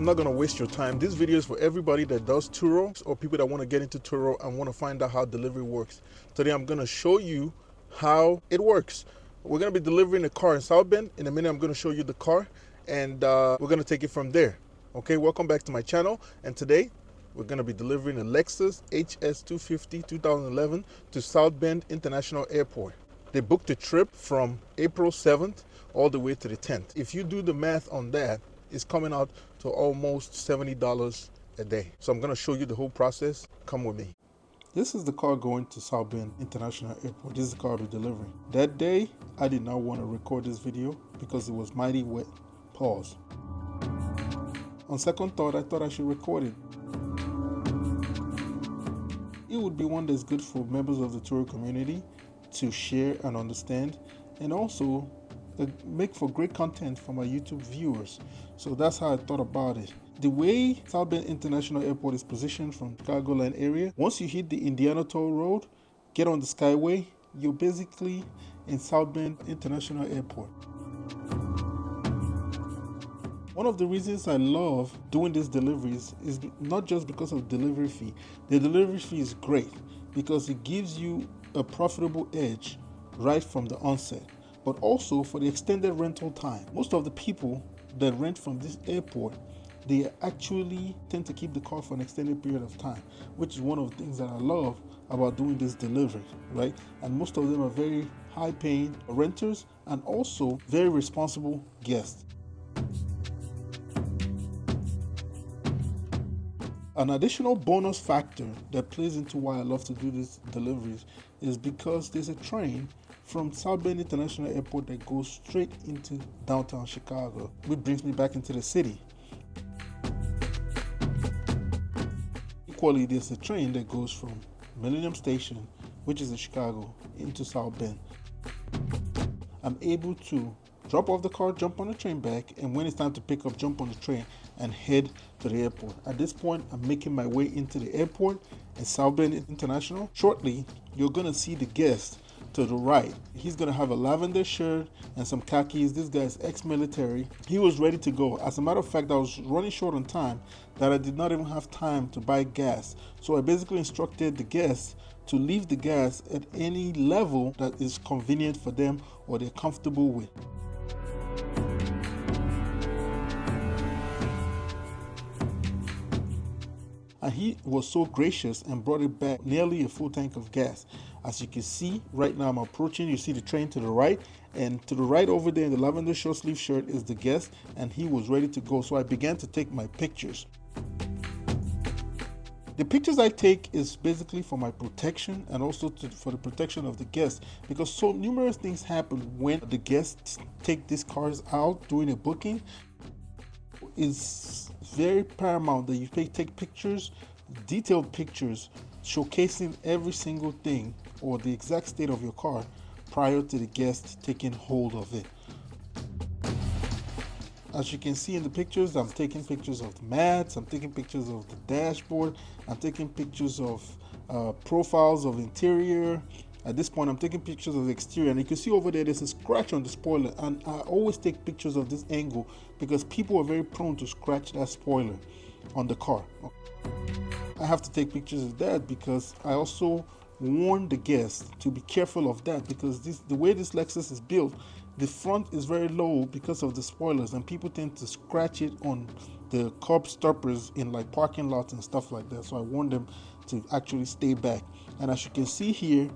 I'm not going to waste your time. This video is for everybody that does Turo or people that want to get into Turo and want to find out how delivery works. Today I'm going to show you how it works. We're going to be delivering a car in SouthBend. In a minute I'm going to show you the car, and we're going to take it from there. Okay, welcome back to my channel, and today we're going to be delivering a Lexus HS250 2011 to SouthBend International Airport. They booked a trip from April 7th all the way to the 10th. If you do the math on that, it's coming out to almost $70 a day. So I'm going to show you the whole process. Come with me. This is the car going to SouthBend International Airport. This is the car we're delivering. That day, I did not want to record this video because it was mighty wet. Pause. On second thought, I thought I should record it. It would be one that's good for members of the Turo community to share and understand, and also make for great content for my YouTube viewers. So that's how I thought about it. The way SouthBend International Airport is positioned from Chicagoland area, once you hit the Indiana Toll Road, get on the Skyway, you're basically in SouthBend International Airport. One of the reasons I love doing these deliveries is not just because of delivery fee. The delivery fee is great because it gives you a profitable edge right from the onset, but also for the extended rental time. Most of the people that rent from this airport, they actually tend to keep the car for an extended period of time, which is one of the things that I love about doing this delivery, right? And most of them are very high-paying renters and also very responsible guests. An additional bonus factor that plays into why I love to do these deliveries is because there's a train from SouthBend International Airport that goes straight into downtown Chicago, which brings me back into the city. Equally, there's a train that goes from Millennium Station, which is in Chicago, into SouthBend. I'm able to drop off the car, jump on the train back, and when it's time to pick up, jump on the train and head to the airport. At this point, I'm making my way into the airport at SouthBend International. Shortly, you're gonna see the guest to the right. He's gonna have a lavender shirt and some khakis. This guy's ex-military. He was ready to go. As a matter of fact, I was running short on time that I did not even have time to buy gas. So I basically instructed the guests to leave the gas at any level that is convenient for them or they're comfortable with. And he was so gracious and brought it back nearly a full tank of gas. As you can see, right now I'm approaching, you see the train to the right, and to the right over there in the lavender short sleeve shirt is the guest, and he was ready to go. So I began to take my pictures. The pictures I take is basically for my protection and also for the protection of the guests, because so numerous things happen when the guests take these cars out during a booking. It's very paramount that you take pictures, detailed pictures, showcasing every single thing or the exact state of your car prior to the guest taking hold of it. As you can see in the pictures, I'm taking pictures of the mats, I'm taking pictures of the dashboard, I'm taking pictures of profiles of interior. At this point, I'm taking pictures of the exterior, and you can see over there, there's a scratch on the spoiler, and I always take pictures of this angle because people are very prone to scratch that spoiler on the car. I have to take pictures of that because I also warn the guests to be careful of that, because the way this Lexus is built, the front is very low because of the spoilers, and people tend to scratch it on the curb stoppers in like parking lots and stuff like that. So I warn them to actually stay back. And as you can see here,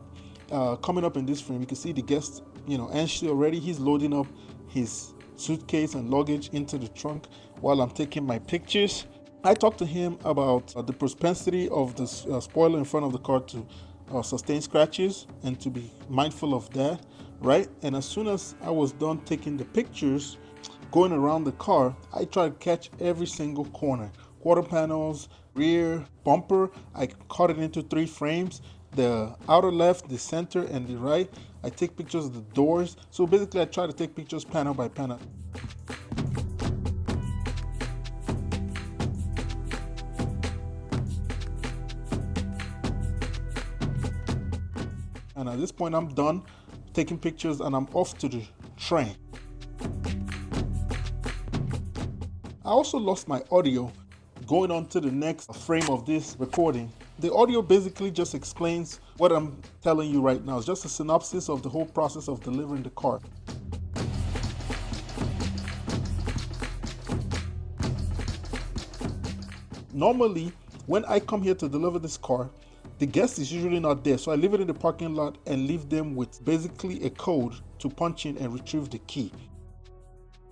coming up in this frame, you can see the guest, Anshli already, he's loading up his suitcase and luggage into the trunk while I'm taking my pictures. I talked to him about the propensity of the spoiler in front of the car to sustain scratches and to be mindful of that, right? And as soon as I was done taking the pictures, going around the car, I tried to catch every single corner. Quarter panels, rear, bumper, I cut it into 3 frames. The outer left, the center, and the right. I take pictures of the doors. So basically, I try to take pictures panel by panel. And at this point, I'm done taking pictures and I'm off to the train. I also lost my audio going on to the next frame of this recording. The audio basically just explains what I'm telling you right now. It's just a synopsis of the whole process of delivering the car. Normally, when I come here to deliver this car, the guest is usually not there, so I leave it in the parking lot and leave them with basically a code to punch in and retrieve the key.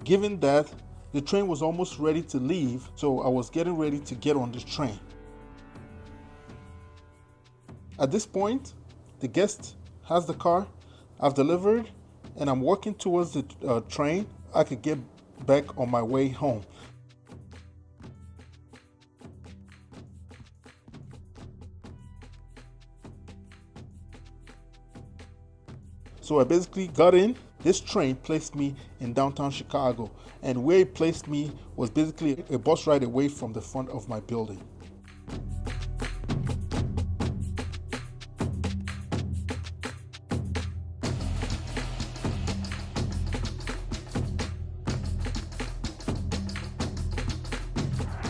Given that, the train was almost ready to leave, so I was getting ready to get on the train. At this point, the guest has the car, I've delivered, and I'm walking towards the train. I could get back on my way home. So I basically got in. This train placed me in downtown Chicago, and where it placed me was basically a bus ride away from the front of my building.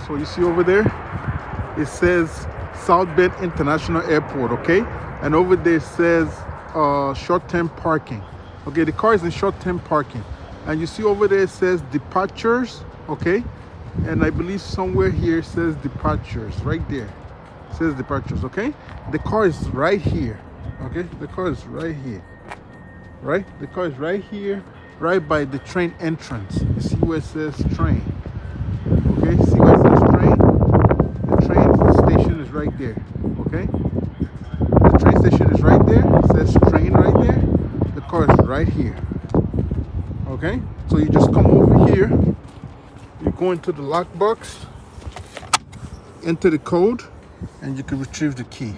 So you see over there, it says SouthBend International Airport, okay? And over there it says short-term parking. Okay, the car is in short-term parking. And you see over there it says departures, okay? And I believe somewhere here it says departures, right there. It says departures, okay? The car is right here, okay? The car is right here, right? The car is right here, right by the train entrance. You see where it says train, okay? See where it says train? The train station is right there, okay? The train station is right there. It says train right there. The car is right here. Okay? So you just come over here. You go into the lockbox, enter the code, and you can retrieve the key.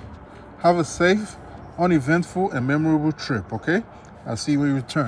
Have a safe, uneventful, and memorable trip, okay? I'll see you when you return.